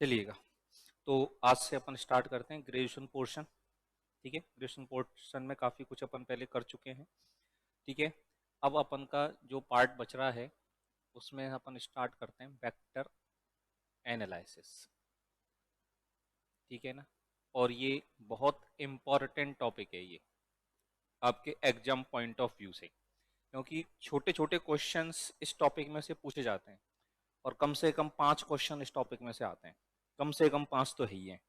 चलिएगा, तो आज से अपन स्टार्ट करते हैं ग्रेजुएशन पोर्शन। ठीक है, ग्रेजुएशन पोर्शन में काफ़ी कुछ अपन पहले कर चुके हैं। ठीक है, अब अपन का जो पार्ट बच रहा है उसमें अपन स्टार्ट करते हैं वेक्टर एनालिसिस। ठीक है ना, और ये बहुत इम्पॉर्टेंट टॉपिक है ये आपके एग्जाम पॉइंट ऑफ व्यू से, क्योंकि छोटे छोटे क्वेश्चंस इस टॉपिक में से पूछे जाते हैं और कम से कम 5 क्वेश्चन इस टॉपिक में से आते हैं, कम से कम 5 तो है ही हैं।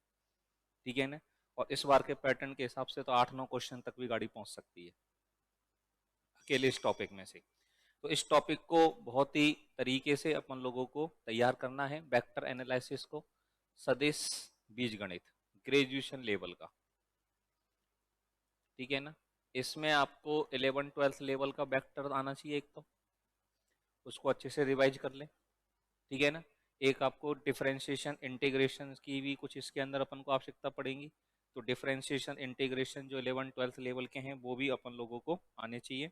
ठीक है ना, और इस बार के पैटर्न के हिसाब से तो 8-9 क्वेश्चन तक भी गाड़ी पहुंच सकती है अकेले इस टॉपिक में से। तो इस टॉपिक को बहुत ही तरीके से अपन लोगों को तैयार करना है, वेक्टर एनालिसिस को, सदिश बीजगणित ग्रेजुएशन लेवल का। ठीक है ना, इसमें आपको 11-12 लेवल का वेक्टर आना चाहिए एक, तो उसको अच्छे से रिवाइज कर लें। ठीक है ना, एक आपको डिफरेंशिएशन इंटीग्रेशन की भी कुछ इसके अंदर अपन को आवश्यकता पड़ेगी, तो डिफरेंशिएशन इंटीग्रेशन जो 11-12 लेवल के हैं वो भी अपन लोगों को आने चाहिए।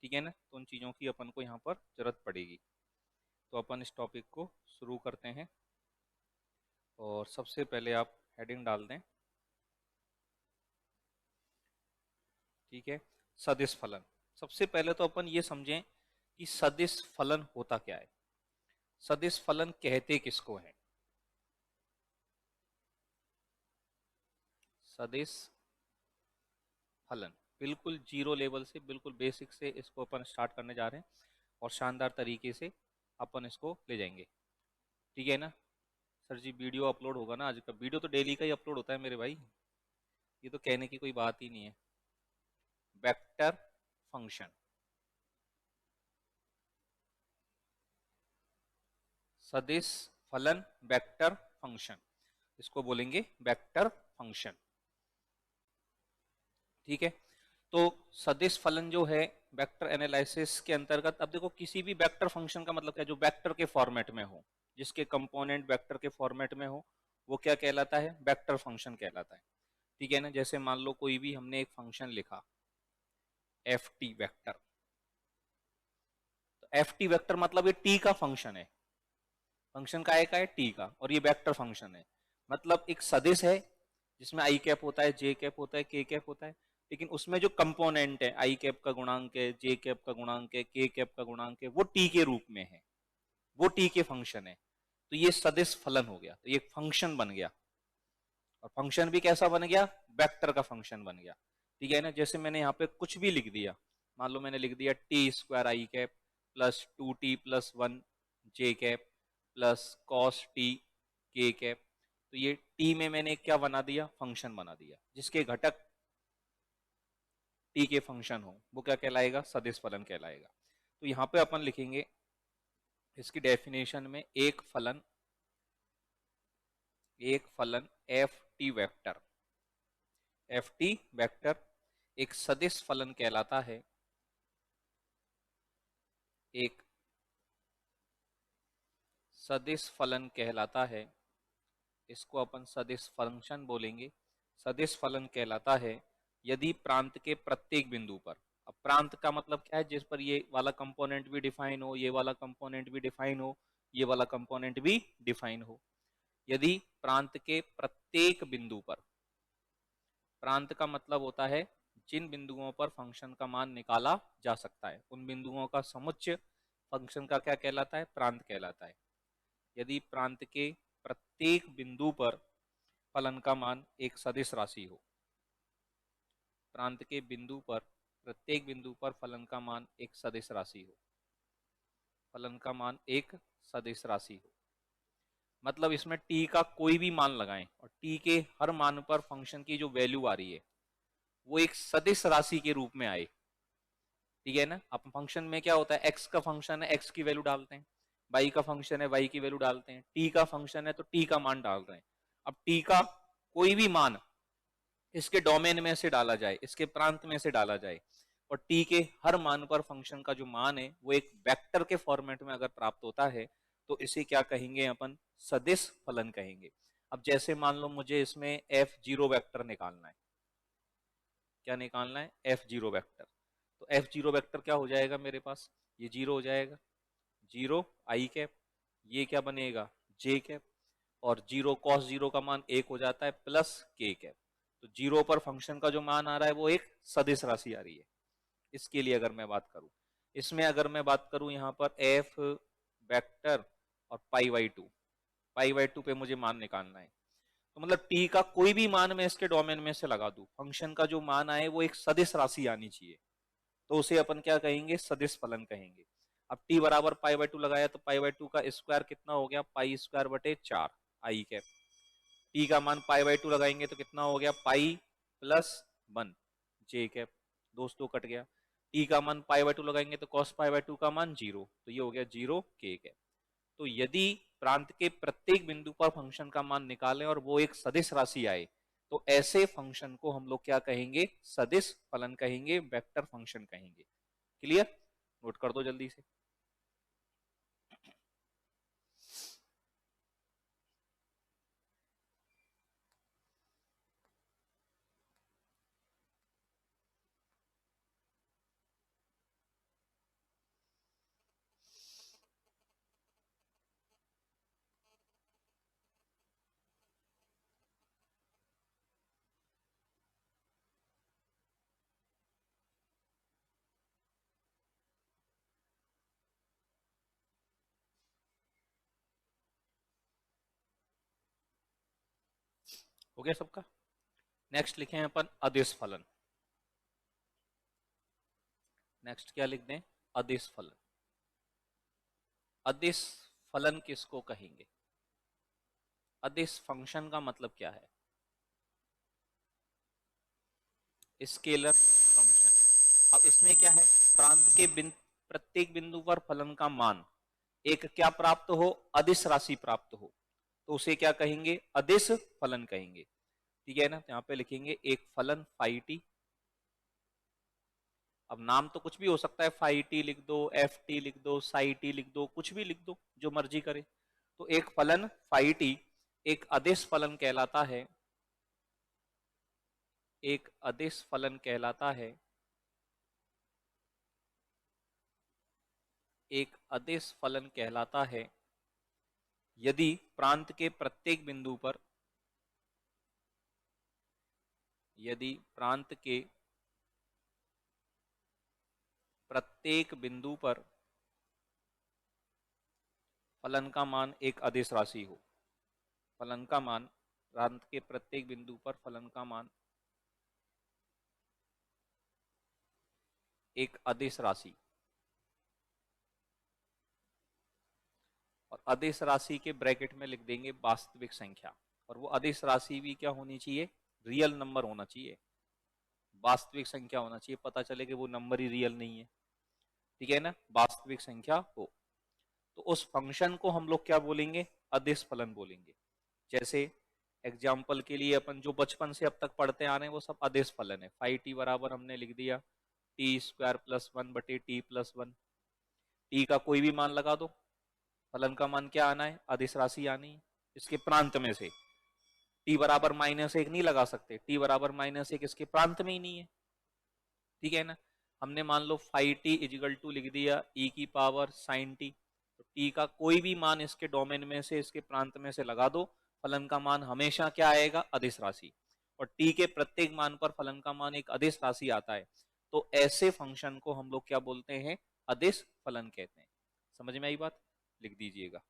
ठीक है ना, तो उन चीज़ों की अपन को यहाँ पर जरूरत पड़ेगी। तो अपन इस टॉपिक को शुरू करते हैं और सबसे पहले आप हेडिंग डाल दें। ठीक है, सदिश फलन। सबसे पहले तो अपन ये समझें कि सदिश फलन होता क्या है, सदिश फलन कहते किसको है। सदिश फलन बिल्कुल जीरो लेवल से, बिल्कुल बेसिक से इसको अपन स्टार्ट करने जा रहे हैं और शानदार तरीके से अपन इसको ले जाएंगे। ठीक है ना सर जी, वीडियो अपलोड होगा ना आज का? वीडियो तो डेली का ही अपलोड होता है मेरे भाई, ये तो कहने की कोई बात ही नहीं है। वेक्टर फंक्शन, सदिश फलन वेक्टर फंक्शन, इसको बोलेंगे वेक्टर फंक्शन। ठीक है, तो सदिश फलन जो है वेक्टर एनालिसिस के अंतर्गत, अब देखो किसी भी वेक्टर फंक्शन का मतलब क्या, जो वेक्टर के फॉर्मेट में हो, जिसके कंपोनेंट वेक्टर के फॉर्मेट में हो, वो क्या कहलाता है? वेक्टर फंक्शन कहलाता है। ठीक है ना, जैसे मान लो कोई भी हमने एक फंक्शन लिखा एफ टी वेक्टर, तो एफ टी वेक्टर मतलब ये टी का फंक्शन है, फंक्शन का है टी का, और ये वेक्टर फंक्शन है। मतलब एक सदिश है जिसमें आई कैप होता है, जे कैप होता है, के कैप होता है, लेकिन उसमें जो कंपोनेंट है, आई कैप का गुणांक है, जे कैप का गुणांक है, के कैप का गुणांक है, वो टी के रूप में है, वो टी के फंक्शन है। तो ये सदिश फलन हो गया, तो ये फंक्शन बन गया, और फंक्शन भी कैसा बन गया? वेक्टर का फंक्शन बन गया। ठीक है ना, जैसे मैंने यहाँ पे कुछ भी लिख दिया, मान लो मैंने लिख दिया टी स्क्वायर आई कैप प्लस 2t+1 जे cap plus cos T k cap, तो ये टी में मैंने क्या बना दिया? फंक्शन बना दिया, जिसके घटक टी के फंक्शन हो वो क्या कहलाएगा? सदिश फलन कहलाएगा। तो यहाँ पे अपन लिखेंगे इसकी डेफिनेशन में, एक फलन F T vector, F T vector एक सदिश फलन कहलाता है, एक सदिश फलन कहलाता है, इसको अपन सदिश फंक्शन बोलेंगे। सदिश फलन कहलाता है यदि प्रांत के प्रत्येक बिंदु पर, अब प्रांत का मतलब क्या है? जिस पर ये वाला कंपोनेंट भी डिफाइन हो, ये वाला कंपोनेंट भी डिफाइन हो, ये वाला कंपोनेंट भी डिफाइन हो, यदि प्रांत के प्रत्येक बिंदु पर, प्रांत का मतलब होता है जिन बिंदुओं पर फंक्शन का मान निकाला जा सकता है, उन बिंदुओं का समुच्चय फंक्शन का क्या कहलाता है? प्रांत कहलाता है। यदि प्रांत के प्रत्येक बिंदु पर फलन का मान एक सदिश राशि हो, प्रांत के बिंदु पर, प्रत्येक बिंदु पर फलन का मान एक सदिश राशि हो, फलन का मान एक सदिश राशि हो, मतलब इसमें t का कोई भी मान लगाएं और t के हर मान पर फंक्शन की जो वैल्यू आ रही है वो एक सदिश राशि के रूप में आए। ठीक है ना, अब फंक्शन में क्या होता है? x का फंक्शन है, x की वैल्यू डालते हैं, y का फंक्शन है, y की वैल्यू डालते हैं, t का फंक्शन है तो t का मान डाल रहे हैं। अब t का कोई भी मान इसके डोमेन में से डाला जाए, इसके प्रांत में से डाला जाए, और t के हर मान पर फंक्शन का जो मान है वो एक वेक्टर के फॉर्मेट में अगर प्राप्त होता है तो इसे क्या कहेंगे अपन? सदिश फलन कहेंगे। अब जैसे मान लो मुझे इसमें f0 वेक्टर निकालना है, क्या निकालना है? f0 वेक्टर, तो f0 वेक्टर क्या हो जाएगा मेरे पास? ये 0 हो जाएगा, 0 आई कैप, ये क्या बनेगा? जे कैप, और जीरो कॉस जीरो का मान 1 हो जाता है प्लस के कैप। तो जीरो पर फंक्शन का जो मान आ रहा है वो एक सदिश राशि आ रही है। इसके लिए अगर मैं बात करूं, इसमें अगर मैं बात करूं यहाँ पर एफ वेक्टर और पाई बाई टू पे मुझे मान निकालना है। तो मतलब टी का कोई भी मान मैं इसके डोमेन में से लगा दूं, फंक्शन का जो मान आए वो एक सदिश राशि आनी चाहिए, तो उसे अपन क्या कहेंगे, सदिश फलन कहेंगे। अब टी बराबर पाई बाई टू लगाया तो पाई बाई टू का स्क्वायर कितना हो गया, पाई स्क्वायर बटे 4 आई कैप। टी का मान पाई बाई टू लगाएंगे तो कितना हो गया, पाई प्लस 1 जे कैप, दोस्तों कट गया। टी का मान पाई बाई टू लगाएंगे तो कॉस पाई बाई टू का मान 0, तो ये हो गया 0 के कैप। तो यदि प्रांत के प्रत्येक बिंदु पर फंक्शन का मान निकालें और वो एक सदिश राशि आए, तो ऐसे फंक्शन को हम लोग क्या कहेंगे, सदिश फलन कहेंगे, वेक्टर फंक्शन कहेंगे। क्लियर, नोट कर दो जल्दी से। हो गया सबका। नेक्स्ट लिखे हैं अपन अदिश फलन। नेक्स्ट क्या लिख दें, अदिश फलन। अदिश फलन किसको कहेंगे, अदिश फंक्शन का मतलब क्या है, स्केलर फंक्शन। अब इसमें क्या है, प्रांत के प्रत्येक बिंदु पर फलन का मान एक क्या प्राप्त हो, अदिश राशि प्राप्त हो, तो उसे क्या कहेंगे, अदिश फलन कहेंगे। ठीक है ना, तो यहाँ पे लिखेंगे एक फलन फाई टी। अब नाम तो कुछ भी हो सकता है, फाई टी लिख दो, एफ टी लिख दो, साई टी लिख दो, कुछ भी लिख दो जो मर्जी करे। तो एक फलन फाई टी एक अदिश फलन कहलाता है, एक अदिश फलन कहलाता है, एक अदिश फलन कहलाता है यदि प्रांत के प्रत्येक बिंदु पर, यदि प्रांत के प्रत्येक बिंदु पर फलन का मान एक अदिश राशि हो, फलन का मान, प्रांत के प्रत्येक बिंदु पर फलन का मान एक अदिश राशि, और अदिश राशि के ब्रैकेट में लिख देंगे वास्तविक संख्या। और वो अदिश राशि भी क्या होनी चाहिए, रियल नंबर होना चाहिए, वास्तविक संख्या होना चाहिए, पता चले कि वो नंबर ही रियल नहीं है। ठीक है ना, वास्तविक संख्या हो, तो उस फंक्शन को हम लोग क्या बोलेंगे, अदिश फलन बोलेंगे। जैसे एग्जाम्पल के लिए अपन जो बचपन से अब तक पढ़ते आ रहे हैं वो सब अदिश फलन है। फाई टी बराबर हमने लिख दिया टी स्क्वायर प्लस 1 बटे टी प्लस 1। टी का कोई भी मान लगा दो, फलन का मान क्या आना है, अदिश राशि आनी है। इसके प्रांत में से टी बराबर -1 नहीं लगा सकते, टी बराबर -1 इसके प्रांत में ही नहीं है। ठीक है ना, हमने मान लो फाई टी इजिकल टू लिख दिया ई की पावर साइन टी। तो टी का कोई भी मान इसके डोमेन में से, इसके प्रांत में से लगा दो, फलन का मान हमेशा क्या आएगा, अदिश राशि। और टी के प्रत्येक मान पर फलन का मान एक अदिश राशि आता है, तो ऐसे फंक्शन को हम लोग क्या बोलते हैं, अदिश फलन कहते हैं। समझ में आई बात, लिख दीजिएगा।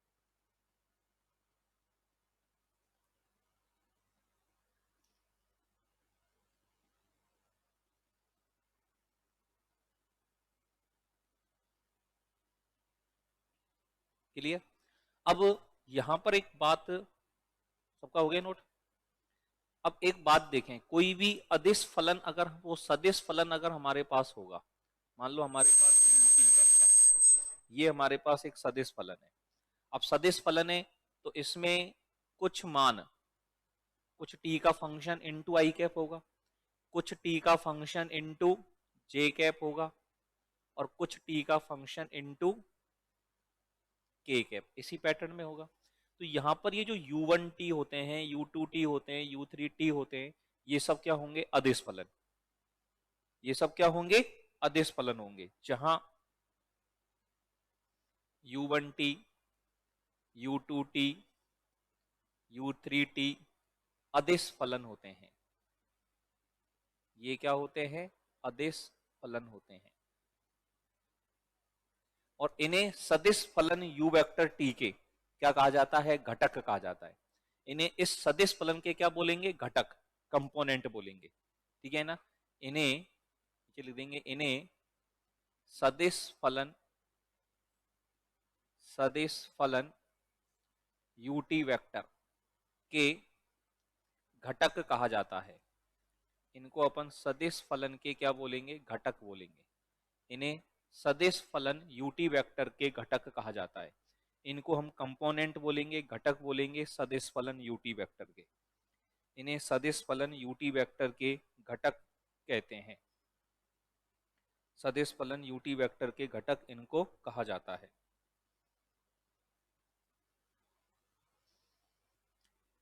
क्लियर। अब यहां पर एक बात, सबका हो गया नोट। अब एक बात देखें, कोई भी अदिश फलन अगर वो सदिश फलन अगर हमारे पास होगा, मान लो हमारे पास यूटी है, ये हमारे पास एक सदिश फलन है। अब सदिश फलन है तो इसमें कुछ मान, कुछ टी का फंक्शन इंटू आई कैप होगा, कुछ टी का फंक्शन इंटू जे कैप होगा, और कुछ टी का फंक्शन इंटू के कैप, इसी पैटर्न में होगा। तो यहाँ पर ये जो u1t होते हैं, u2t होते हैं, u3t होते हैं, ये सब क्या होंगे, अदिश फलन। ये सब क्या होंगे, अदिश फलन होंगे, जहां u1t, u2t, u3t अदिश फलन होते हैं। ये क्या होते हैं? अदिश फलन होते हैं। और इन्हें सदिश फलन u वेक्टर t के क्या कहा जाता है? घटक कहा जाता है। इन्हें इस सदिश फलन के क्या बोलेंगे? घटक, कंपोनेंट बोलेंगे। ठीक है ना? इन्हें लिख देंगे, इन्हें सदिश फलन ut वेक्टर के घटक कहा जाता है। इनको अपन सदिश फलन के क्या बोलेंगे? घटक बोलेंगे। इन्हें सदिश फलन ut वेक्टर के घटक कहा जाता है। इनको हम कंपोनेंट बोलेंगे, घटक बोलेंगे सदिश फलन ut वेक्टर के। इन्हें सदिश फलन ut वेक्टर के घटक कहते हैं। सदिश फलन ut वेक्टर के घटक इनको कहा जाता है।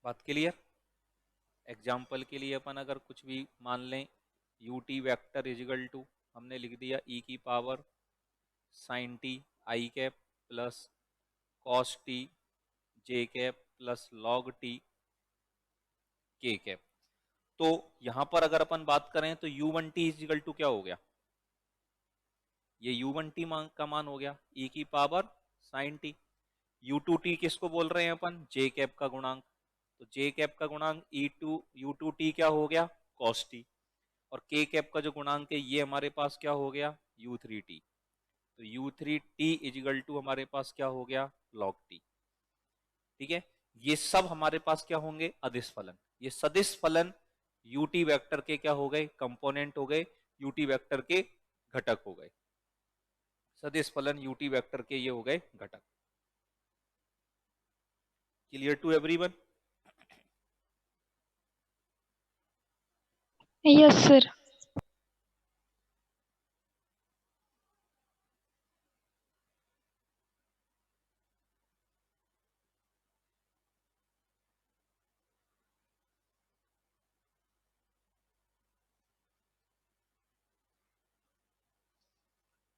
बात क्लियर? एग्जाम्पल के लिए अपन अगर कुछ भी मान लें, ut वेक्टर इजिकल टू हमने लिख दिया e की power sin t i cap plus cos t j cap plus log t k cap. तो यहां पर अगर अपन बात करें तो u1t इजिकल टू क्या हो गया? ये u1t का मान हो गया e की पावर sin t। u2t किसको बोल रहे हैं अपन? j कैप का गुणांक। तो j कैप का गुणांक u2t क्या हो गया? cos t। और k कैप का जो गुणांक है ये हमारे पास क्या हो गया? u3t। तो u3t इजिकल टू हमारे पास क्या हो गया? log t। ठीक है, ये सब हमारे पास क्या होंगे? अदिश फलन। ये सदिश फलन ut वेक्टर के क्या हो गए? कंपोनेंट हो गए, ut वेक्टर के घटक हो गए। सदिश फलन ut वेक्टर के ये हो गए घटक। Clear to everyone? Yes sir.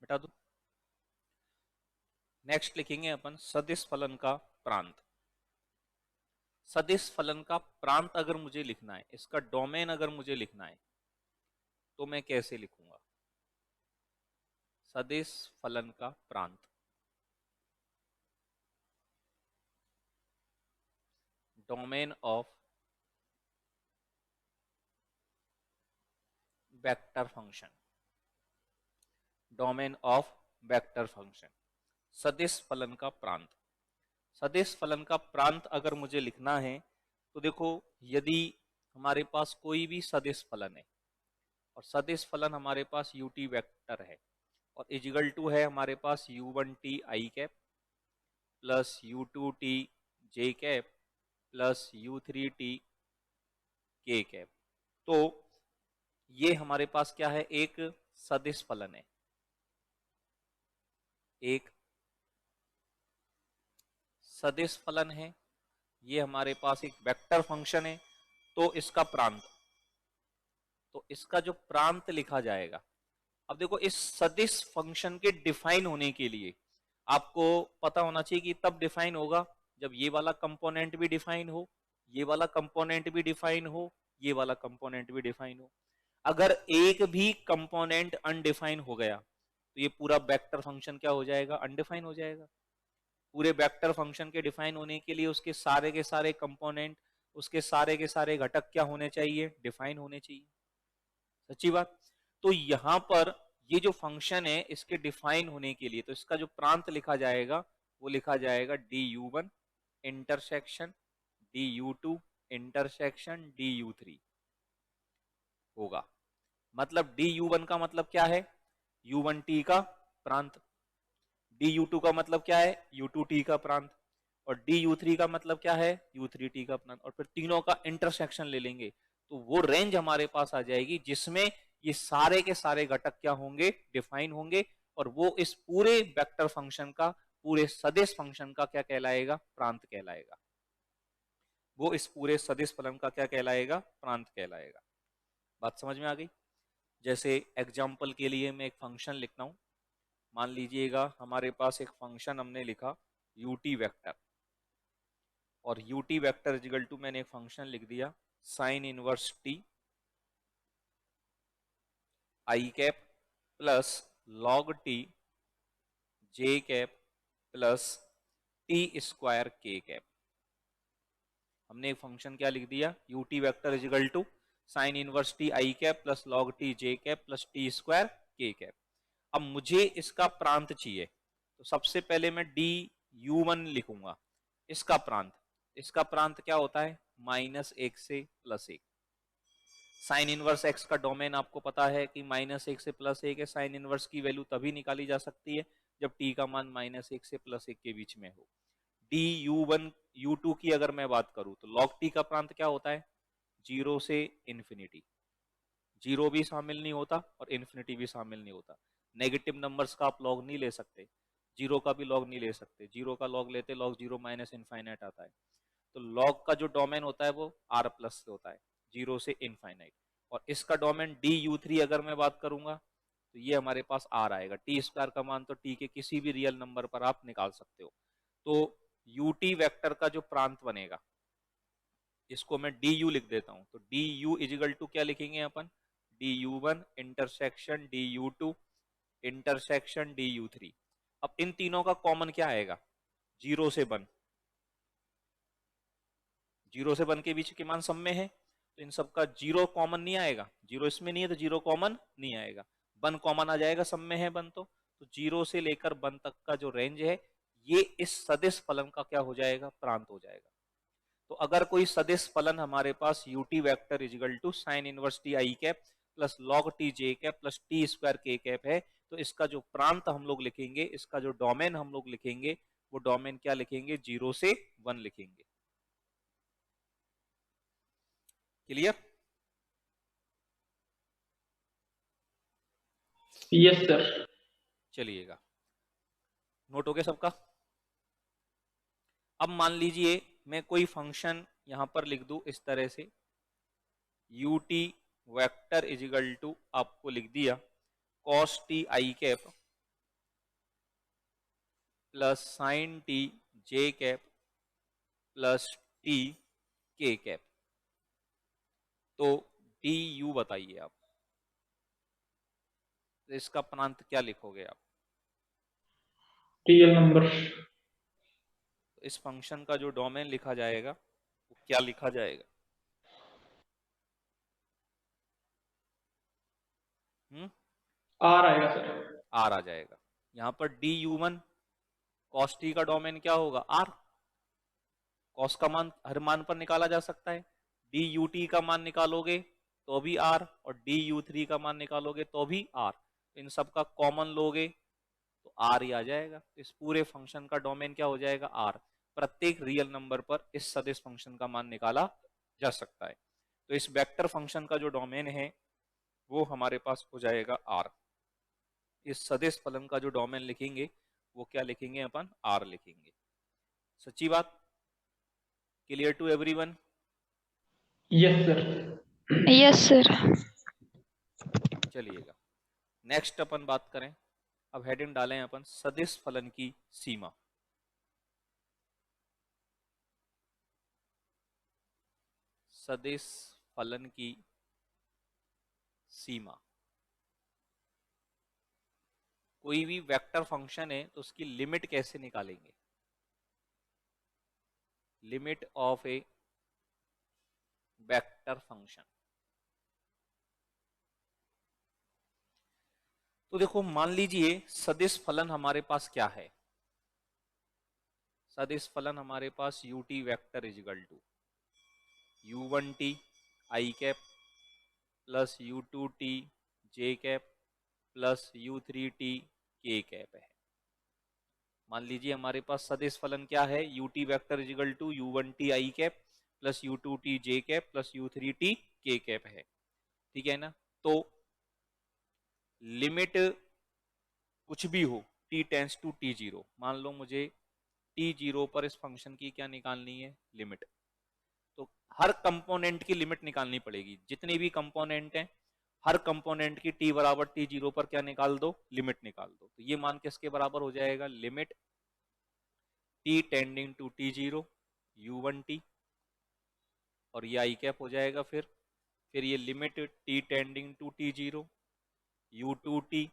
बता दो। नेक्स्ट लिखेंगे अपन सदिश फलन का प्रांत। सदिश फलन का प्रांत अगर मुझे लिखना है, इसका डोमेन अगर मुझे लिखना है, तो मैं कैसे लिखूंगा? सदिश फलन का प्रांत, domain of vector function, domain of vector function, सदिश फलन का प्रांत। सदिश फलन का प्रांत अगर मुझे लिखना है तो देखो, यदि हमारे पास कोई भी सदिश फलन है और सदिश फलन हमारे पास ut वेक्टर है और इजिकल टू है हमारे पास u1t i cap plus u2t j cap plus u3t k cap, तो ये हमारे पास क्या है? एक सदिश फलन है, एक सदिश फलन है। ये हमारे पास एक वेक्टर फंक्शन है। तो इसका प्रांत, तो इसका जो प्रांत लिखा जाएगा, अब देखो इस सदिश फंक्शन के डिफाइन होने के लिए आपको पता होना चाहिए कि तब डिफाइन होगा जब ये वाला कंपोनेंट भी डिफाइन हो, ये वाला कंपोनेंट भी डिफाइन हो, ये वाला कंपोनेंट भी डिफाइन हो। अगर एक भी कंपोनेंट अनडिफाइन हो गया तो ये पूरा वेक्टर फंक्शन क्या हो जाएगा? अनडिफाइन हो जाएगा। पूरे वेक्टर फंक्शन के डिफाइन होने के लिए उसके सारे के सारे कंपोनेंट, उसके सारे के सारे घटक क्या होने चाहिए? डिफाइन होने चाहिए। सच्ची बात। तो यहां पर ये जो फंक्शन है इसके डिफाइन होने के लिए तो इसका जो प्रांत लिखा जाएगा वो लिखा जाएगा du1 intersection du2 intersection du3 होगा। मतलब du1 का मतलब क्या है? u1t का प्रांत। du2 का मतलब क्या है? u2t का प्रांत। और du3 का मतलब क्या है? u3t का प्रांत। और फिर तीनों का इंटरसेक्शन ले लेंगे तो वो रेंज हमारे पास आ जाएगी जिसमें ये सारे के सारे घटक क्या होंगे? डिफाइन होंगे। और वो इस पूरे वेक्टर फंक्शन का, पूरे सदिश फंक्शन का क्या कहलाएगा? प्रांत कहलाएगा। वो इस पूरे सदिश फलन का क्या कहलाएगा? प्रांत कहलाएगा। बात समझ में आ गई? जैसे एग्जाम्पल के लिए मैं एक फंक्शन लिखता हूं। मान लीजिएगा हमारे पास एक फंक्शन हमने लिखा ut वेक्टर और ut वेक्टर इजिकल टू मैंने एक फंक्शन लिख दिया sine inverse t i cap plus log t j cap plus t square k cap. हमने एक फंक्शन क्या लिख दिया, ut vector is equal to sine inverse t i cap plus log t j cap plus t square k cap. अब मुझे इसका प्रांत चाहिए, तो सबसे पहले मैं डी u1 लिखूंगा इसका प्रांत। इसका प्रांत क्या होता है, -1 से +1। साइन इनवर्स x का डोमेन आपको पता है कि -1 से +1 है। साइन इनवर्स की वैल्यू तभी निकाली जा सकती है जब t का मान -1 से +1 के बीच में हो। डी u1 u2 की अगर मैं बात करूं तो log t का प्रांत क्या होता है, 0 से इन्फिनिटी। 0 भी शामिल नहीं होता और इन्फिनिटी भी शामिल नहीं होता। नेगेटिव नंबर्स का आप लॉग नहीं ले सकते, 0 का भी लॉग नहीं ले सकते। 0 का लॉग लेते लॉग 0 माइनस इनफाइनाइट आता है। तो लॉग का जो डोमेन होता है वो r प्लस से होता है, 0 से इनफाइनाइट। और इसका डोमेन डी u3 अगर मैं बात करूंगा तो ये हमारे पास r आएगा। टी स्क्वायर का मान तो t के किसी भी रियल नंबर पर आप निकाल सकते हो। तो ut वेक्टर का जो प्रांत बनेगा इसको मैं du लिख देता हूं। तो du इजिकल टू क्या लिखेंगे अपन, du1 intersection du2 intersection du3। अब इन तीनों का कॉमन क्या आएगा, 0 से 1। 0 से 1 के बीच के मान सब में है, तो इन सब का 0 कॉमन नहीं आएगा। 0 इसमें नहीं है तो 0 कॉमन नहीं आएगा। 1 कॉमन आ जाएगा, सब में है 1 तो 0 से लेकर 1 तक का जो रेंज है ये इस सदिश फलन का क्या हो जाएगा, प्रांत हो जाएगा। तो अगर कोई सदिश फलन हमारे पास ut vector is equal to sine inverse t i cap plus log t j cap plus t square k cap है, तो इसका जो प्रांत हम लोग लिखेंगे, इसका जो डोमेन हम लोग लिखेंगे, वो डोमेन क्या लिखेंगे, 0 से 1 लिखेंगे। क्लियर? Yes sir. चलिएगा, नोट हो गया सबका। अब मान लीजिए मैं कोई फंक्शन यहां पर लिख दूं इस तरह से, ut वेक्टर इजिकल टू आपको लिख दिया cos t i cap plus sign T j cap plus T k cap. तो डी यू बताइए आप, तो इसका प्रांत क्या लिखोगे आप? Real number. तो इस फंक्शन का जो डोमेन लिखा जाएगा वो क्या लिखा जाएगा? आर आएगा सर। आर आ जाएगा। यहां पर डी u1 कॉस टी का डोमेन क्या होगा, आर। कॉस का मान हर मान पर निकाला जा सकता है। डी यू टी का मान निकालोगे तो भी आर, और डी u3 का मान निकालोगे तो भी आर। इन सब का कॉमन लोगे तो आर ही आ जाएगा। इस पूरे फंक्शन का डोमेन क्या हो जाएगा, आर। प्रत्येक रियल नंबर पर इस सदिश फंक्शन का मान निकाला जा सकता है। तो इस वेक्टर फंक्शन का जो डोमेन है वो हमारे पास हो जाएगा आर। इस सदिश फलन का जो डोमेन लिखेंगे वो क्या लिखेंगे अपन, आर लिखेंगे। सच्ची बात? Clear to everyone? Yes sir. Yes sir. चलिएगा, नेक्स्ट अपन बात करें। अब हेडिंग डालें अपन सदिश फलन की सीमा। सदिश फलन की सीमा। कोई भी वेक्टर फंक्शन है तो उसकी लिमिट कैसे निकालेंगे? Limit of A vector function. तो देखो, मान लीजिए सदिश फलन हमारे पास क्या है। सदिश फलन हमारे पास ut vector is equal to u1t i cap plus u2t j cap plus u3t k cap है। मान लीजिए हमारे पास सदिश फलन क्या है, ut vector is equal to u1t i cap plus u2t j cap plus u3t k cap है। ठीक है ना? तो लिमिट कुछ भी हो t टेंस टू t0, मान लो मुझे t0 पर इस फंक्शन की क्या निकालनी है, लिमिट। तो हर कंपोनेंट की लिमिट निकालनी पड़ेगी। जितने भी कंपोनेंट हैं हर कंपोनेंट की t बराबर t0 पर क्या निकाल दो, लिमिट निकाल दो। तो ये मान किसके बराबर हो जाएगा, limit t tending to t0, u1t और ये आई कैप हो जाएगा। फिर ये limit t tending to t0 u2t,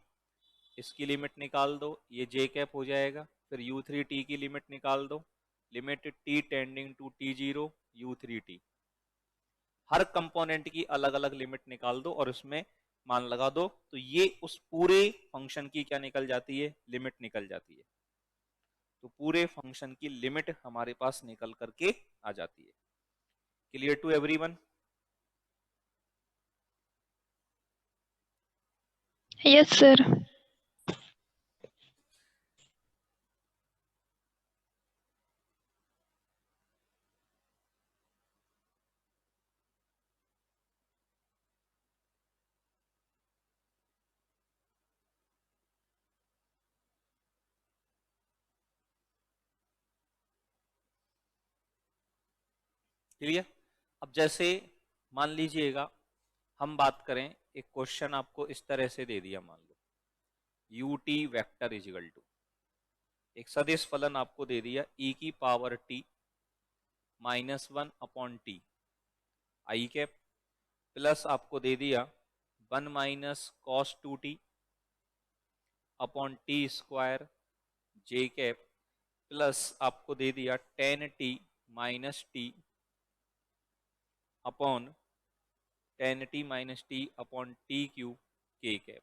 इसकी लिमिट निकाल दो, ये j कैप हो जाएगा। फिर u3t की लिमिट निकाल दो, limit t tending to t0 u3t। हर कंपोनेंट की अलग अलग लिमिट निकाल दो और उसमें मान लगा दो, तो ये उस पूरे फंक्शन की क्या निकल जाती है, लिमिट निकल जाती है। तो पूरे फंक्शन की लिमिट हमारे पास निकल करके आ जाती है। Clear to everyone? Yes, sir. Clear? अब जैसे मान लीजिएगा हम बात करें, एक क्वेश्चन आपको इस तरह से दे दिया, मान लो u t vector is equal to, एक सदिश फलन आपको दे दिया e की power t -1 upon t i cap, plus आपको दे दिया 1 minus cos 2t upon t square j cap, plus आपको दे दिया tan t minus t upon tan t minus t upon t cube के कैप।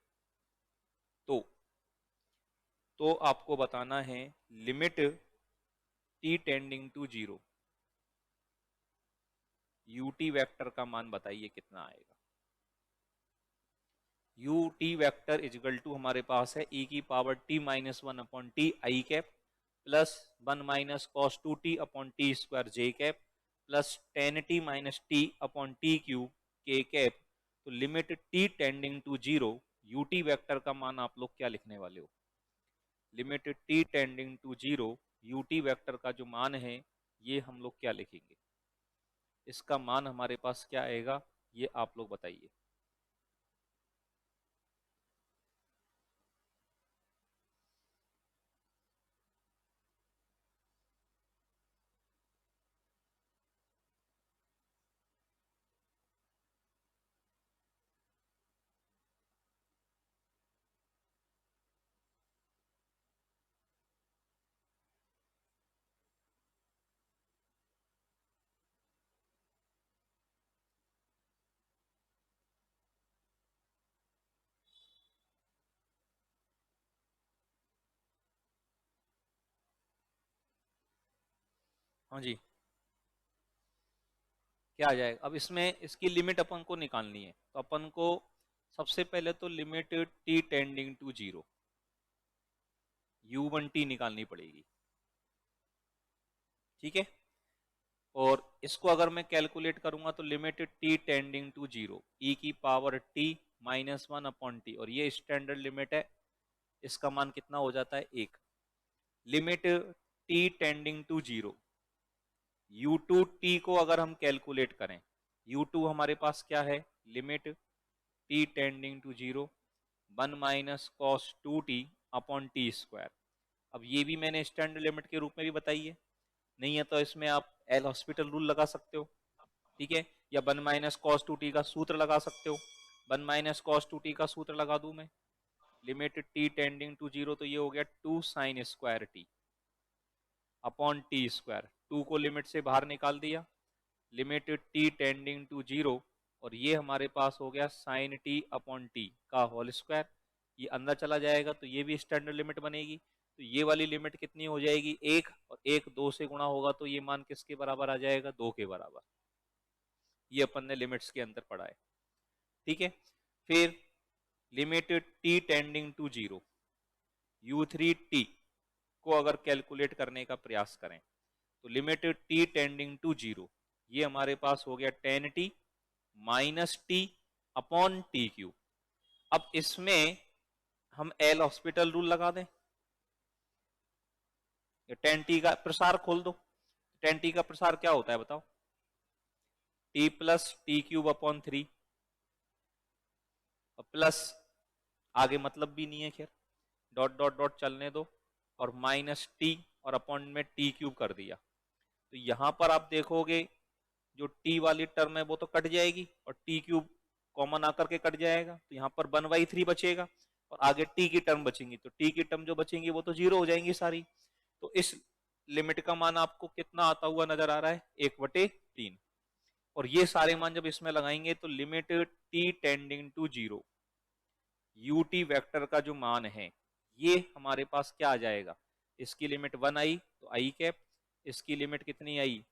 तो आपको बताना है limit t tending to 0 ut vector का मान बताइए कितना आएगा। ut वेक्टर इजगल टू हमारे पास है e की power t -1 upon t i cap plus 1 minus cos 2t upon t square j cap plus tan t minus t upon t cube के cap. तो limit t tending to 0 ut vector का मान आप लोग क्या लिखने वाले हो, limit t tending to 0 ut vector का जो मान है ये हम लोग क्या लिखेंगे, इसका मान हमारे पास क्या आएगा, ये आप लोग बताइए। हाँ जी, क्या आ जाएगा। अब इसमें इसकी लिमिट अपन को निकालनी है, तो अपन को सबसे पहले तो limit t tending to 0 u1t निकालनी पड़ेगी, ठीक है। और इसको अगर मैं कैलकुलेट करूंगा तो limit t tending to 0 e की पावर t -1 अपॉन टी, और ये स्टैंडर्ड लिमिट है, इसका मान कितना हो जाता है 1। Limit t tending to 0 u2t को अगर हम कैलकुलेट करें, u2 हमारे पास क्या है, limit t tending to 0 1 minus cos 2t upon t square. अब ये भी मैंने स्टैंडर्ड लिमिट के रूप में भी बताई है, नहीं है तो इसमें आप एल हॉस्पिटल रूल लगा सकते हो, ठीक है, या 1 माइनस कॉस 2t का सूत्र लगा सकते हो। 1 माइनस कॉस 2t का सूत्र लगा दूं मैं, लिमिट t टेंडिंग टू 0, तो ये हो गया 2 sine square T upon t square, 2 को लिमिट से बाहर निकाल दिया, लिमिट t टेंडिंग टू 0, और ये हमारे पास हो गया साइन टी अपॉन टी का होल स्क्वायर, ये अंदर चला जाएगा तो ये भी स्टैंडर्ड लिमिट बनेगी। तो ये वाली लिमिट कितनी हो जाएगी 1, और 1 2 से गुणा होगा तो ये मान किसके बराबर आ जाएगा, 2 के बराबर। ये अपन ने लिमिट्स के अंदर पढ़ा है, ठीक है। फिर limit t tending to 0 u3t को अगर कैलकुलेट करने का प्रयास करें तो लिमिट t टेंडिंग टू 0, ये हमारे पास हो गया tan t minus t upon t cube. अब इसमें हम एल हॉस्पिटल रूल लगा दें, tan t का प्रसार खोल दो, tan t का प्रसार क्या होता है बताओ, t plus T cube upon 3, plus आगे मतलब भी नहीं है, खैर डॉट डॉट डॉट चलने दो, और माइनस टी और अपॉन में टी क्यूब कर दिया, तो यहां पर आप देखोगे जो टी वाली टर्म है वो तो कट जाएगी और टी क्यूब कॉमन आकर के कट जाएगा, तो यहाँ पर 1/3 बचेगा और आगे टी की टर्म बचेंगी, तो टी की टर्म जो बचेंगी वो तो 0 हो जाएंगी सारी। तो इस लिमिट का मान आपको कितना आता हुआ नजर आ रहा है, 1/3। और ये सारे मान जब इसमें लगाएंगे तो limit t tending to 0, u t vector का जो मान है ये हमारे पास क्या आ जाएगा, इसकी लिमिट 1 आई तो आई कैप, इसकी लिमिट कितनी आई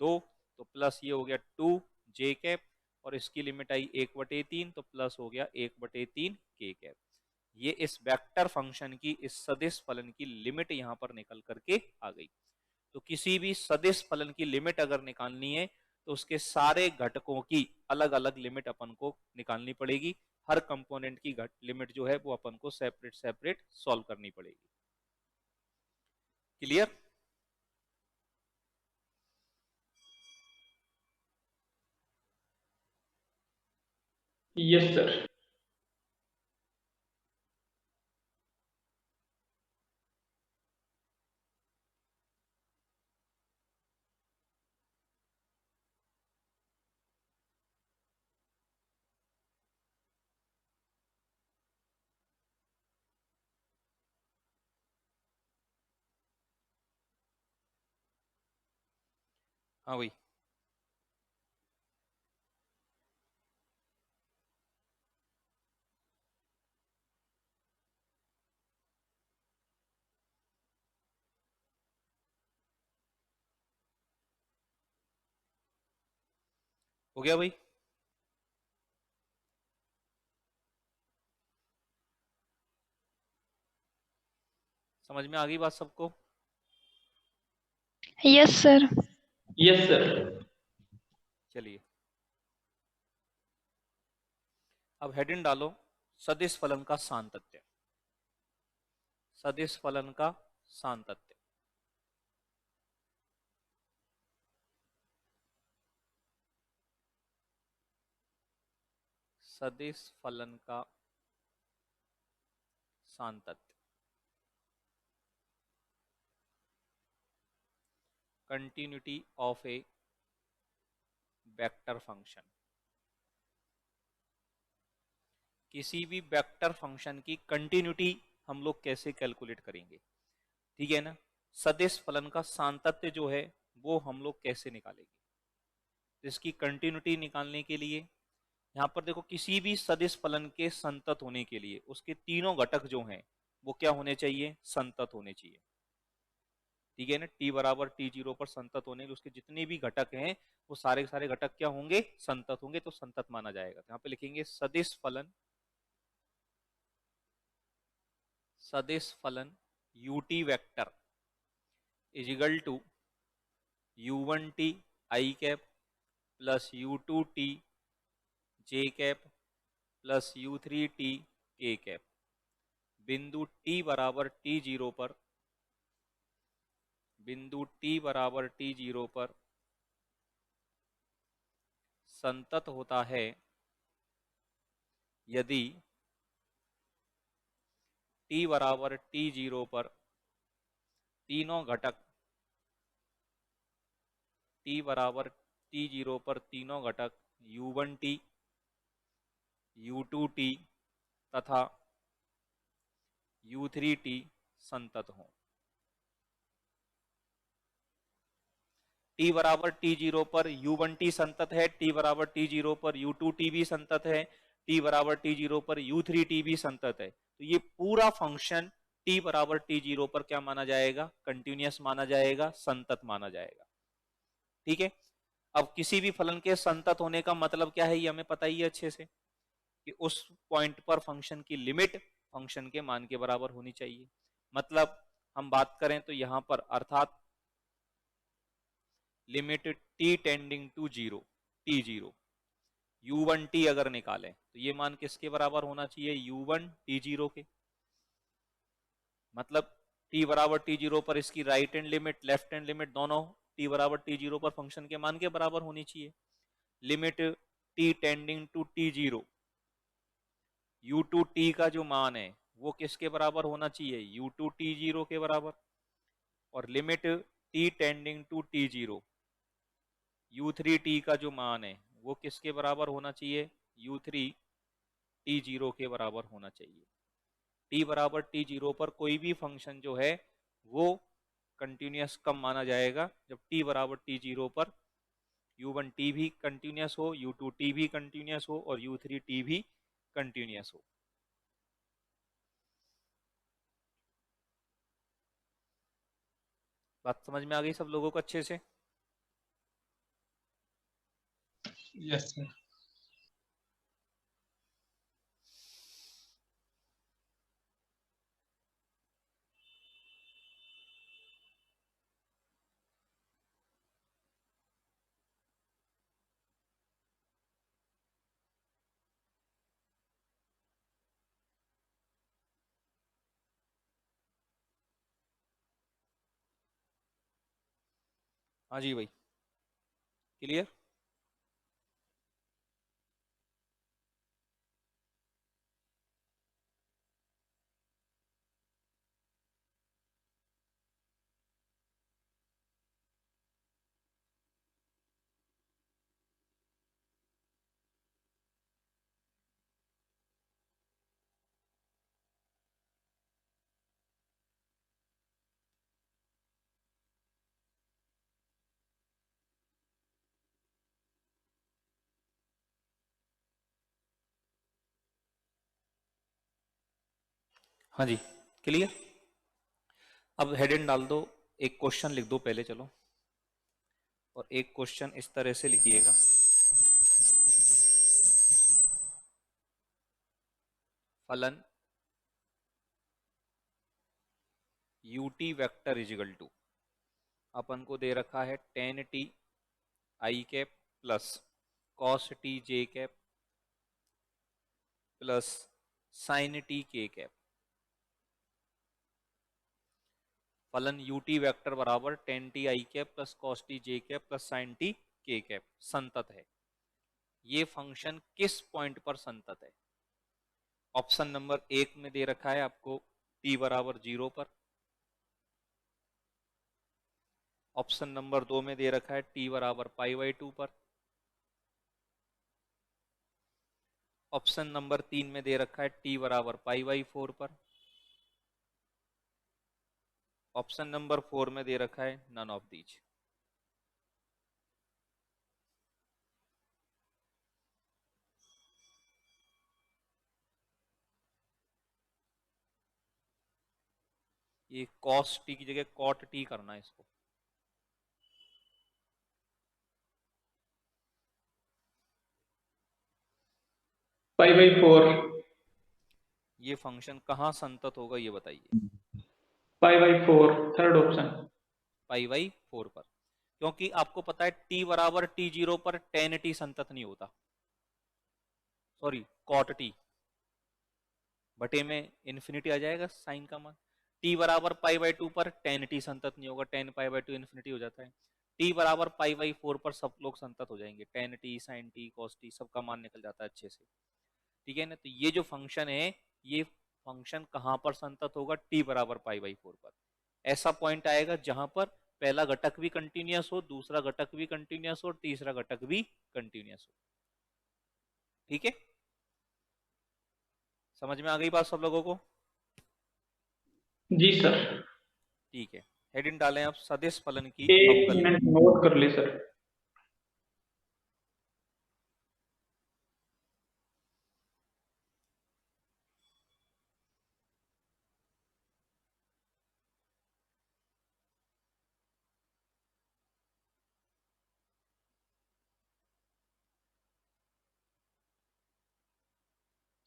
2, तो प्लस ये हो गया 2 जे कैप, और इसकी लिमिट आई 1/3 तो प्लस हो गया 1/3 के कैप। ये इस वेक्टर फंक्शन की, इस सदिश फलन की लिमिट यहां पर निकल करके आ गई। तो किसी भी सदिश फलन की लिमिट अगर निकालनी है तो उसके सारे घटकों की अलग अलग लिमिट अपन को निकालनी पड़ेगी, हर कंपोनेंट की लिमिट जो है वो अपन को सेपरेट सेपरेट सॉल्व करनी पड़ेगी। क्लियर? Yes sir. हाँ भाई, हो गया भाई? समझ में आ गई बात सबको? Yes sir. Yes sir. चलिए अब हेडिंग डालो, सदिश फलन का सातत्य। सदिश फलन का सातत्य। सदिश फलन का सातत्य। Continuity of A vector function. किसी भी वेक्टर फंक्शन की कंटिन्यूटी हम लोग कैसे कैलकुलेट करेंगे, ठीक है ना? सदिश फलन का सातत्य जो है वो हम लोग कैसे निकालेंगे। इसकी कंटिन्यूटी निकालने के लिए यहाँ पर देखो, किसी भी सदिश फलन के संतत होने के लिए उसके तीनों घटक जो हैं वो क्या होने चाहिए, संतत होने चाहिए, ठीक है ना? t बराबर t0 पर संतत होने के उसके जितने भी घटक हैं वो सारे सारे घटक क्या होंगे, संतत होंगे, तो संतत माना जाएगा। तो यहाँ पे लिखेंगे सदिश फलन, सदिश फलन ut vector is equal to u1t i cap plus u2t j cap plus u3t k cap, बिंदु t बराबर t0 पर, बिंदु t बराबर t0 पर संतत होता है यदि t बराबर t0 पर तीनों घटक, t बराबर t0 पर तीनों घटक u1t u2t तथा u3t संतत हों। t बराबर t0 पर u1t संतत है, t बराबर t0 पर u2t भी संतत है, t बराबर t0 पर u3t भी संतत है। तो ये पूरा फंक्शन t बराबर t0 पर क्या माना जाएगा, कंटिन्यूअस माना जाएगा, संतत माना जाएगा, ठीक है? अब किसी भी फलन के संतत होने का मतलब क्या है ये हमें पता ही है अच्छे से, कि उस पॉइंट पर फंक्शन की लिमिट फंक्शन के मान के बराबर होनी चाहिए। मतलब हम बात करें तो यहां पर अर्थात limit t tending to 0, t0, u1t अगर निकालें तो ये मान किसके बराबर होना चाहिए, u1 t0 के। मतलब t बराबर t0 पर इसकी right hand limit left hand limit दोनों t बराबर t0 पर फंक्शन के मान के बराबर होनी चाहिए। Limit t tending to t0, u2t का जो मान है वो किसके बराबर होना चाहिए, u2 t0 के बराबर। और limit t tending to t0, u3t का जो मान है वो किसके बराबर होना चाहिए, u3 t0 के बराबर होना चाहिए। t बराबर t0 पर कोई भी फंक्शन जो है वो कंटिन्यूस कब माना जाएगा, जब t बराबर t0 पर u1t भी कंटिन्यूस हो, u2t भी कंटिन्यूस हो और u3t भी कंटिन्यूस हो। बात समझ में आ गई सब लोगों को अच्छे से? Yes sir. हाँ जी भाई, क्लियर? हाँ जी, क्लियर। अब हेडिंग डाल दो, एक क्वेश्चन लिख दो पहले, चलो। और एक क्वेश्चन इस तरह से लिखिएगा, फलन ut वेक्टर इजिकल टू, अपन को दे रखा है tan t i cap plus cos t j cap plus sin t k cap. फलन ut वेक्टर बराबर tan t i cap plus cos t j cap plus sin t k cap संतत है। ये function किस point पर संतत है? Option number 1 में दे रखा है आपको t बराबर 0 पर, ऑप्शन नंबर 2 में दे रखा है t बराबर π/2 पर, ऑप्शन नंबर 3 में दे रखा है t बराबर π/4 पर, ऑप्शन नंबर 4 में दे रखा है नन ऑफ दीज। ये cos t की जगह cot t करना है इसको। π/4। ये फंक्शन कहाँ संतत होगा ये बताइए। π/4 थर्ड ऑप्शन। π/4 पर, क्योंकि आपको पता है t बराबर t0 पर tan t संतत नहीं होता, सॉरी cot t, बटे में इन्फिनिटी आ जाएगा साइन का मान। t बराबर π/2 पर tan t संतत नहीं होगा, tan π/2 इन्फिनिटी हो जाता है। t बराबर π/4 पर सब लोग संतत हो जाएंगे, tan t sin t cos t सबका मान निकल जाता है अच्छे से, ठीक है ना। तो ये जो फंक्शन है, ये फंक्शन कहां पर संतत होगा, t बराबर π/4 पर। ऐसा पॉइंट आएगा जहां पर पहला घटक भी कंटिन्यूस हो, दूसरा घटक भी कंटिन्यूस हो, तीसरा घटक भी कंटिन्यूस हो, ठीक है। समझ में आ गई बात सब लोगों को? जी सर। ठीक है, हेडिंग डालें आप, सदिश फलन की एक अवकलनीय। मिनट नोट कर ले सर।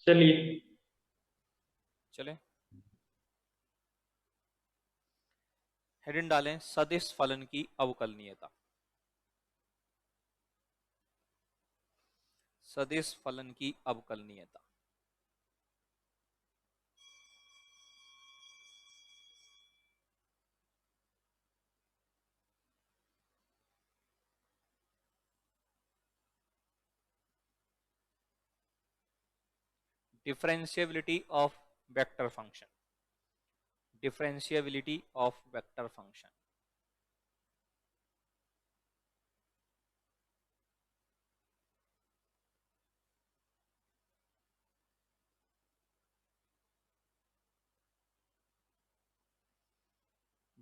चलिए। चलें, हेडिंग डालें, सदिश फलन की अवकलनीयता। सदिश फलन की अवकलनीयता। Differentiability of vector function. Differentiability of vector function.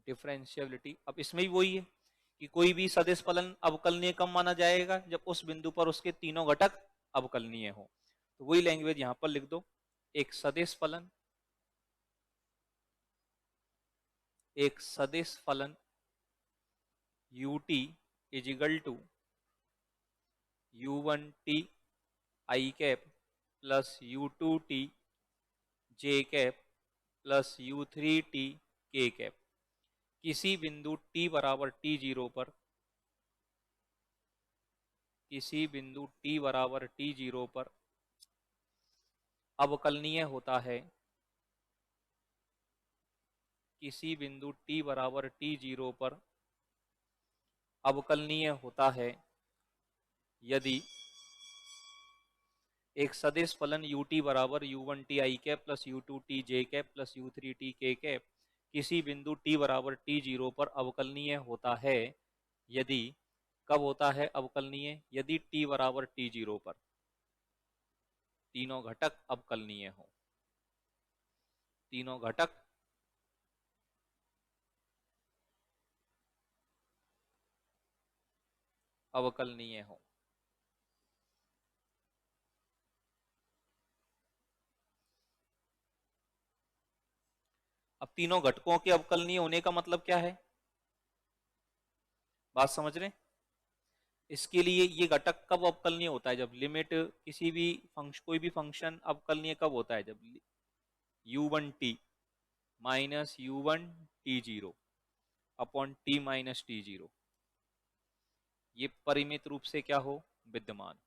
Differentiability. अब इसमें भी वही है कि कोई भी सदिश फलन अवकलनीय कब माना जाएगा, जब उस बिंदु पर उसके तीनों घटक अवकलनीय हो। तो वही लैंग्वेज यहां पर लिख दो, एक सदिश फलन ut is equal to u1t i cap plus u2t j cap plus u3t k cap किसी बिंदु t बराबर t0 पर, किसी बिंदु t बराबर t0 पर अवकलनीय होता है, किसी बिंदु t बराबर t0 पर अवकलनीय होता है यदि एक सदिश फलन ut बराबर u1t i cap plus u2t j cap plus u3t k cap किसी बिंदु t बराबर t0 पर अवकलनीय होता है यदि, कब होता है अवकलनीय, यदि t बराबर t0 पर तीनों घटक अवकलनीय हो, तीनों घटक अवकलनीय हो। अब तीनों घटकों के अवकलनीय होने का मतलब क्या है, बात समझ रहे हैं? इसके लिए ये घटक कब अवकलनीय होता है, जब लिमिट किसी भी फंक्शन, कोई भी फंक्शन अवकलनीय कब होता है, जब u1t minus u1t0 upon t minus t0 ये परिमित रूप से क्या हो, विद्यमान।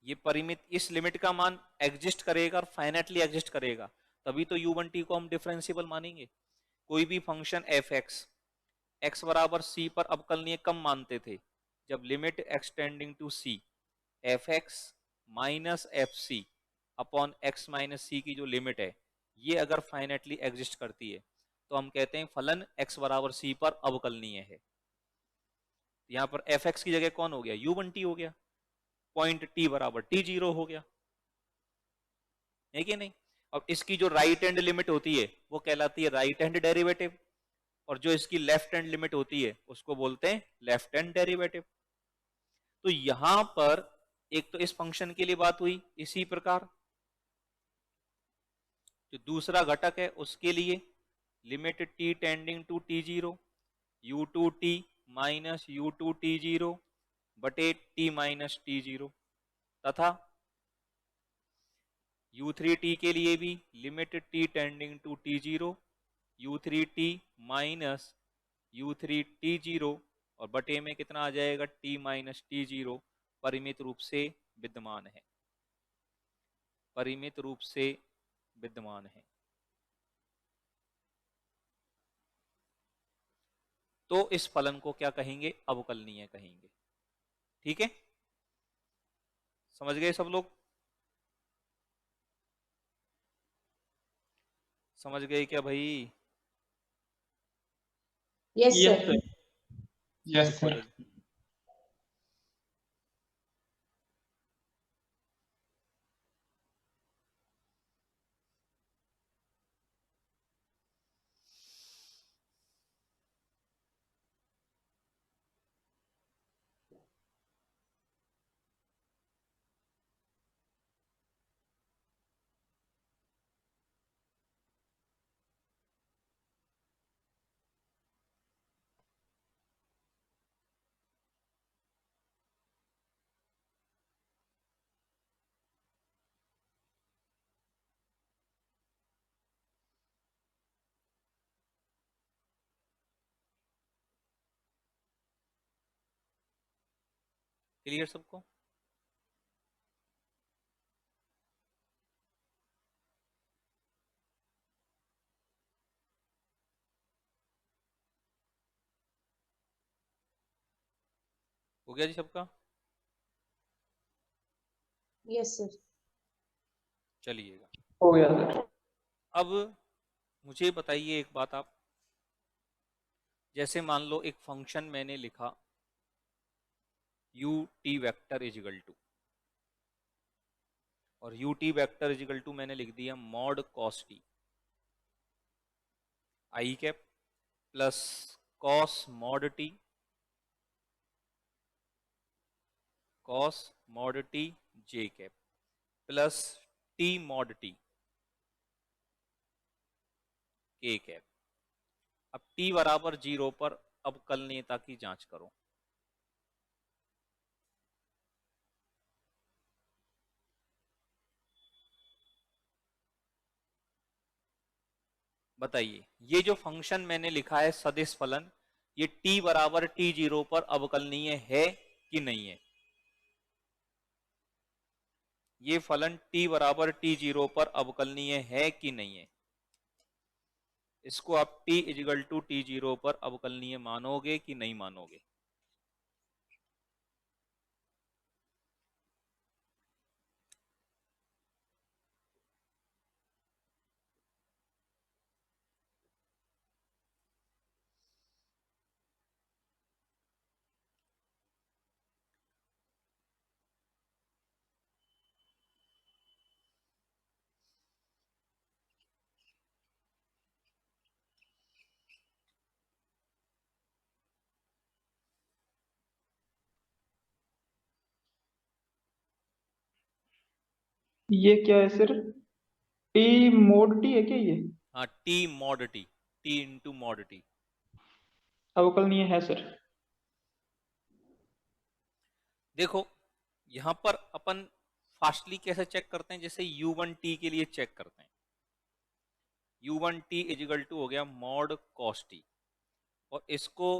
ये परिमित, इस लिमिट का मान एग्जिस्ट करेगा और फाइनाइटली एग्जिस्ट करेगा, तभी तो u1t को हम डिफरेंशिएबल मानेंगे। कोई भी फंक्शन fx x बराबर c पर अवकलनीय कब मानते थे, जब limit x tending to c fx minus fc upon x minus c की जो लिमिट है ये अगर फाइनाइटली एग्जिस्ट करती है तो हम कहते हैं फलन x बराबर c पर अवकलनीय है। यहाँ पर fx की जगह कौन हो गया, u1t हो गया, पॉइंट t बराबर t0 हो गया, है कि नहीं। अब इसकी जो राइट हैंड लिमिट होती है वो कहलाती है राइट हैंड डेरिवेटिव, और जो इसकी लेफ्ट हैंड लिमिट होती है उसको बोलते हैं लेफ्ट हैंड डेरिवेटिव। तो यहां पर एक तो इस फंक्शन के लिए बात हुई, इसी प्रकार जो दूसरा घटक है उसके लिए limit t tending to t0 u2t minus u2t0 बटे t माइनस t0 तथा u3t के लिए भी limit t tending to t0 u3t minus u3t0 और बटे में कितना आ जाएगा t माइनस t0 परिमित रूप से विद्यमान है, परिमित रूप से विद्यमान है। तो इस फलन को क्या कहेंगे, अवकलनीय कहेंगे। ठीक है, समझ गए सब लोग, समझ गए क्या भाई? Yes yes sir. Sir, yes sir. Clear सबको? हो गया जी सबका? Yes sir. चलिएगा, हो गया सर। अब मुझे बताइए एक बात आप, जैसे मान लो एक फंक्शन मैंने लिखा u t vector is equal to, और ut वेक्टर इजिकल टू मैंने लिख दिया mod cos t i cap plus cos mod t j cap plus t mod t k cap. अब t बराबर 0 पर अवकलनीयता की जांच करो। बताइए ये जो फंक्शन मैंने लिखा है सदिश फलन, ये t बराबर t0 पर अवकलनीय है कि नहीं है? ये फलन t बराबर t0 पर अवकलनीय है कि नहीं है? इसको आप t इजिकल टू t0 पर अवकलनीय मानोगे कि नहीं मानोगे? ये क्या है सर? टी मोड टी है क्या ये? हाँ t mod t, t into mod t। अवकलनीय है सर। देखो यहां पर अपन फास्टली कैसे चेक करते हैं, जैसे u1t के लिए चेक करते हैं। u1t इजिकल टू हो गया मॉड कॉस टी, और इसको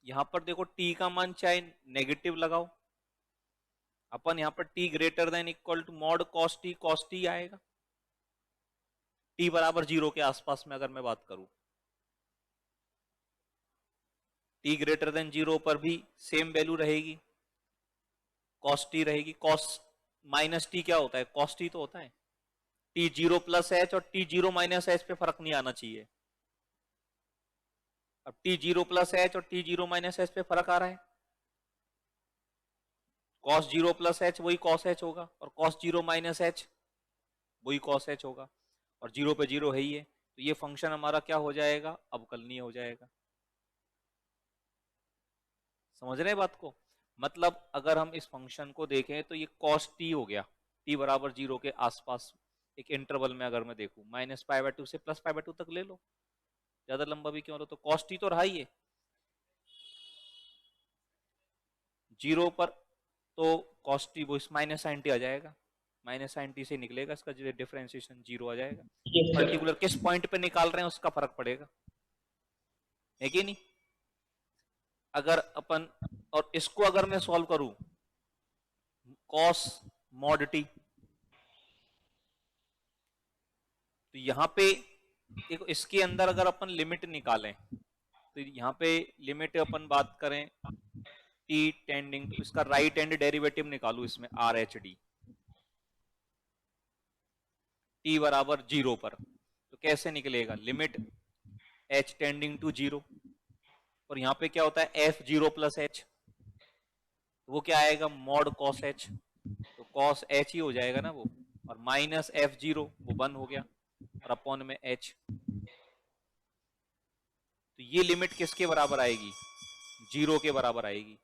यहां पर देखो t का मान चाहे नेगेटिव लगाओ, अपन यहां पर t greater than equal to mod cos t आएगा। t बराबर 0 के आसपास में अगर मैं बात करूं, t ग्रेटर देन 0 पर भी सेम वैल्यू रहेगी, कॉस टी रहेगी। कॉस माइनस टी क्या होता है? कॉस टी तो होता है। टी 0 प्लस एच और टी 0 माइनस एच पे फर्क नहीं आना चाहिए। अब टी 0 प्लस एच और टी 0 माइनस एच पे फर्क आ रहा है। कॉस 0 प्लस एच वही कॉस एच होगा, और कॉस 0 माइनस एच वही कॉस एच होगा, और 0 पे 0 है ही है। तो ये फंक्शन हमारा क्या हो जाएगा? अवकलनीय हो जाएगा। समझ रहे हैं बात को? मतलब अगर हम इस फंक्शन को देखें तो ये कॉस टी हो गया, टी बराबर 0 के आसपास एक इंटरवल में अगर मैं देखूं, -π/2 से +π/2 तक ले लो, ज्यादा लंबा भी क्यों लो, तो कॉस टी तो रहा ही है 0 पर, तो कॉस टी वो माइनस साइन टी आ जाएगा, माइनस साइन टी से निकलेगा, इसका डिफरेंशिएशन 0 आ जाएगा। Yes sir. पर्टिकुलर किस पॉइंट पे निकाल रहे हैं उसका फर्क पड़ेगा, है कि नहीं? अगर अपन, और इसको अगर मैं सॉल्व करूं कॉस मॉड टी, तो यहां पे देखो इसके अंदर अगर अपन लिमिट निकालें, तो यहां पे लिमिट अपन बात करें t टेंडिंग टू, इसका राइट हैंड डेरिवेटिव निकालू इसमें आर एच डी, t बराबर 0 पर, तो कैसे निकलेगा? लिमिट h टेंडिंग टू 0, और यहां पे क्या होता है f 0 प्लस h, वो क्या आएगा? मॉड कॉस h, तो कॉस h ही हो जाएगा ना वो, और माइनस f0 वो 1 हो गया, और अपॉन में h। तो ये लिमिट किसके बराबर आएगी? 0 के बराबर आएगी।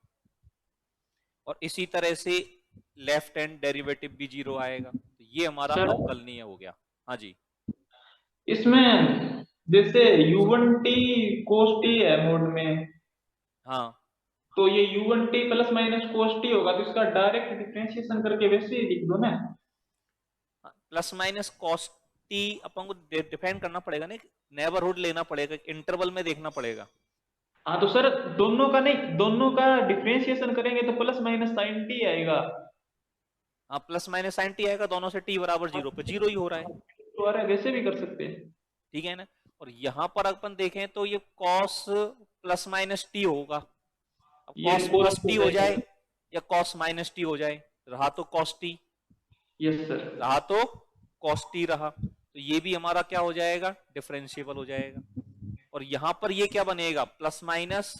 और इसी तरह से लेफ्ट हैंड डेरिवेटिव भी 0 आएगा, तो ये हमारा सर अवकलनीय हो गया। हाँ जी, इसमें जैसे u1t cos t है मोड में, हाँ तो ये u1t plus minus cos t होगा, तो इसका डायरेक्ट डिफरेंशिएशन करके वैसे ही लिख दो ना। प्लस माइनस कॉस टी अपन को डिफाइन करना पड़ेगा ना, नेबरहुड लेना पड़ेगा, इंटरवल में देखना पड़ेगा। हाँ तो सर दोनों का नहीं, दोनों का डिफरेंशिएशन करेंगे तो प्लस माइनस साइन टी आएगा। हाँ प्लस माइनस साइन टी आएगा, दोनों से टी बराबर 0 पे 0 ही हो रहा है, तो अरे वैसे भी कर सकते हैं। ठीक है ना? और यहां पर अपन देखें तो ये कॉस प्लस माइनस टी होगा। अब ये कॉस cos प्लस टी हो हो जाएगा। जाए या कॉस माइनस टी हो जाए, रहा तो कॉस टी, यस सर। रहा तो कॉस टी रहा, तो ये भी हमारा क्या हो जाएगा? डिफरेंशिएबल हो जाएगा। और यहां पर ये क्या बनेगा? Plus minus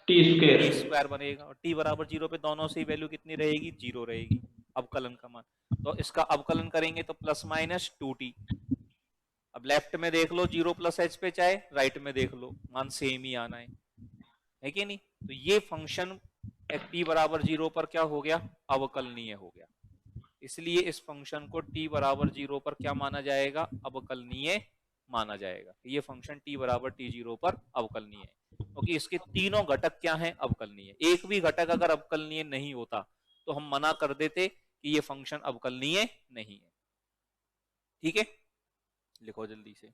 T square. T square बनेगा, और टी बराबर 0 पे दोनों से वैल्यू कितनी रहेगी? 0 रहेगी, अवकलन का मान। तो इसका अवकलन करेंगे तो प्लस माइनस 2t। अब लेफ्ट में देख लो 0 प्लस एच पे, चाहे राइट में देख लो मान सेम ही आना है कि नहीं। तो ये फंक्शन t बराबर 0 पर क्या हो गया, अवकलनीय हो गया। इसलिए इस फंक्शन को t बराबर 0 पर क्या माना जाएगा, अवकलनीय माना जाएगा। ये फंक्शन t बराबर t0 पर अवकलनीय है, क्योंकि इसके तीनों घटक क्या हैं, अवकलनीय। एक भी घटक अगर अवकलनीय नहीं होता तो हम मना कर देते कि ये फंक्शन अवकलनीय नहीं है। ठीक है, लिखो जल्दी से।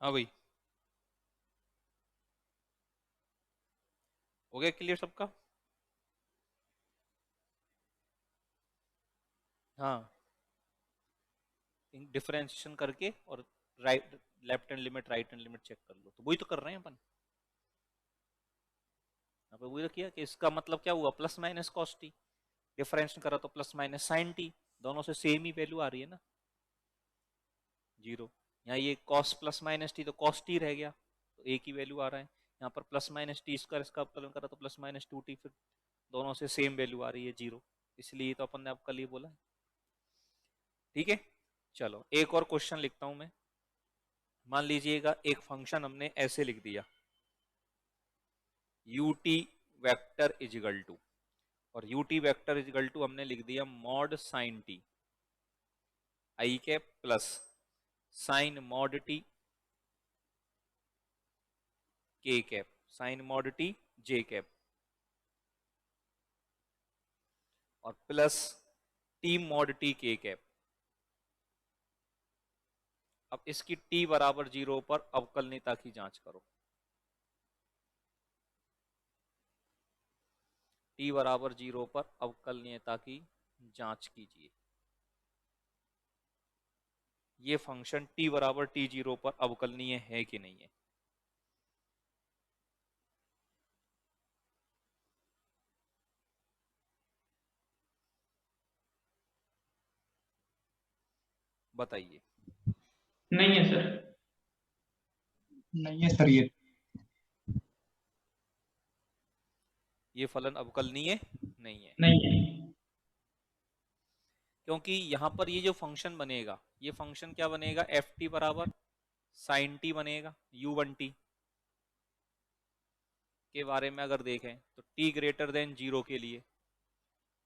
हाँ भाई, हो गया क्लियर सबका। हाँ, डिफरेंशिएशन करके और right left hand limit right hand limit check कर लो। तो वही तो कर रहे हैं अपन यहाँ पे, वही तो किया कि इसका मतलब क्या हुआ, plus minus cos T. Differentiation करा तो प्लस माइनस साइन टी, दोनों से सेम ही वैल्यू आ रही है ना, 0। यहाँ ये कॉस प्लस माइनस टी तो कॉस टी रह गया, तो एक ही वैल्यू आ रहा है। यहाँ पर प्लस माइनस टी स्क्वायर, इसका अवकलन करा तो प्लस माइनस 2t, फिर दोनों से सेम वैल्यू आ रही है 0, इसलिए तो अपन ने अब कल ही बोला है। ठीक है, चलो एक और क्वेश्चन लिखता हूं मैं। मान लीजिएगा एक फंक्शन हमने ऐसे लिख दिया, ut वेक्टर इजिकल टू, और ut वेक्टर इजिकल टू हमने लिख दिया mod sine T i cap plus sign mod t k cap, sign mod t j cap, और plus t mod t k cap. अब इसकी t बराबर 0 पर अवकलनीयता की जांच करो। t बराबर 0 पर अवकलनीयता की जांच कीजिए। ये फंक्शन t बराबर t0 पर अवकलनीय है कि नहीं है। बताइए। नहीं है सर। नहीं है सर, ये फलन अवकलनीय नहीं है, नहीं है। क्योंकि यहां पर ये जो फंक्शन बनेगा, ये फंक्शन क्या बनेगा, एफ टी बराबर साइन टी बनेगा, u1t के बारे में अगर देखें तो t ग्रेटर देन 0 के लिए,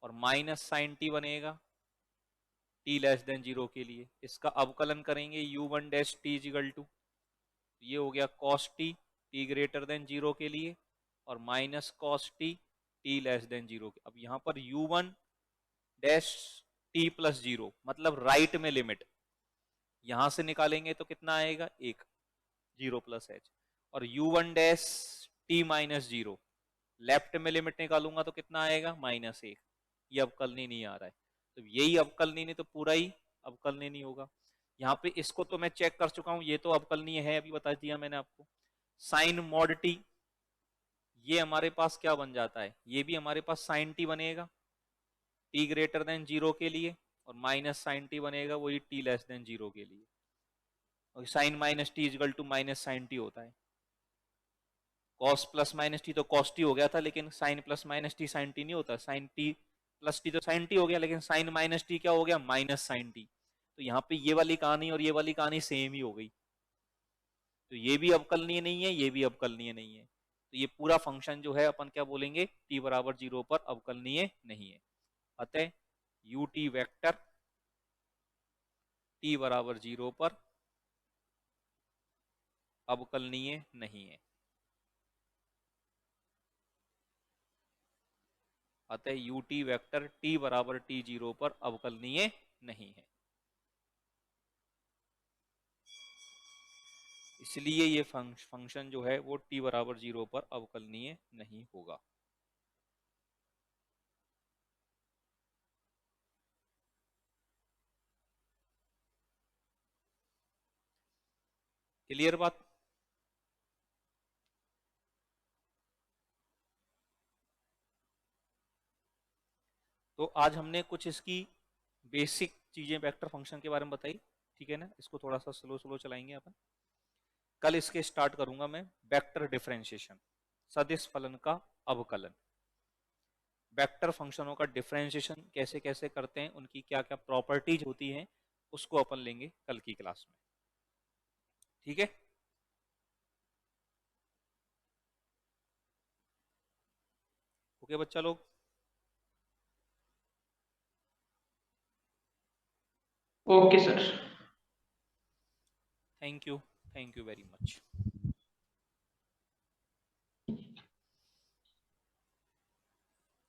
और माइनस साइन टी बनेगा t लेस देन 0 के लिए। इसका अवकलन करेंगे u1 dash T is equal to, ये हो गया cos t ग्रेटर देन 0 के लिए, और minus cos t less than 0 के। अब यहाँ पर u1 डैश t प्लस 0 मतलब राइट में लिमिट, यहां से निकालेंगे तो कितना आएगा, 1, 0 प्लस एच, और u1 dash t minus 0 left में लिमिट निकालूंगा तो कितना आएगा, -1। ये अवकलनीय नहीं आ रहा है, तो यही अवकलनीय नहीं तो पूरा ही अवकलनीय नहीं होगा। यहाँ पे इसको तो मैं चेक कर चुका हूं, ये तो अवकलनीय है, अभी बता दिया मैंने आपको। साइन मॉड टी, ये हमारे पास क्या बन जाता है, ये भी हमारे पास साइन टी बनेगा t ग्रेटर देन 0 के लिए, और माइनस साइन टी बनेगा वही t लेस देन 0 के लिए। और sine minus t is equal to minus sine t होता है। कॉस प्लस माइनस टी तो कॉस टी हो गया था, लेकिन sine plus minus t sine t नहीं होता। साइन टी प्लस टी तो साइन टी हो गया, लेकिन साइन माइनस टी क्या हो गया, माइनस साइन टी। तो यहाँ पे ये वाली कहानी और ये वाली कहानी सेम ही हो गई, तो ये भी अवकलनीय नहीं है, ये भी अवकलनीय नहीं है। तो ये पूरा फंक्शन जो है अपन क्या बोलेंगे, t बराबर 0 पर अवकलनीय नहीं है। अतः ut वेक्टर t बराबर 0 पर अवकलनीय नहीं है। अतः ut वेक्टर t बराबर t0 पर अवकलनीय नहीं है। इसलिए ये फंक्शन जो है वो t बराबर 0 पर अवकलनीय नहीं होगा। क्लियर बात? तो आज हमने कुछ इसकी बेसिक चीजें वेक्टर फंक्शन के बारे में बताई, ठीक है ना। इसको थोड़ा सा स्लो स्लो चलाएंगे अपन। कल इसके स्टार्ट करूंगा मैं वेक्टर डिफरेंशिएशन, सदिश फलन का अवकलन। वेक्टर फंक्शनों का डिफरेंशिएशन कैसे कैसे करते हैं, उनकी क्या क्या प्रॉपर्टीज होती हैं, उसको अपन लेंगे कल की क्लास में, ठीक है। ओके बच्चा लोग, okay sir. Thank you very much.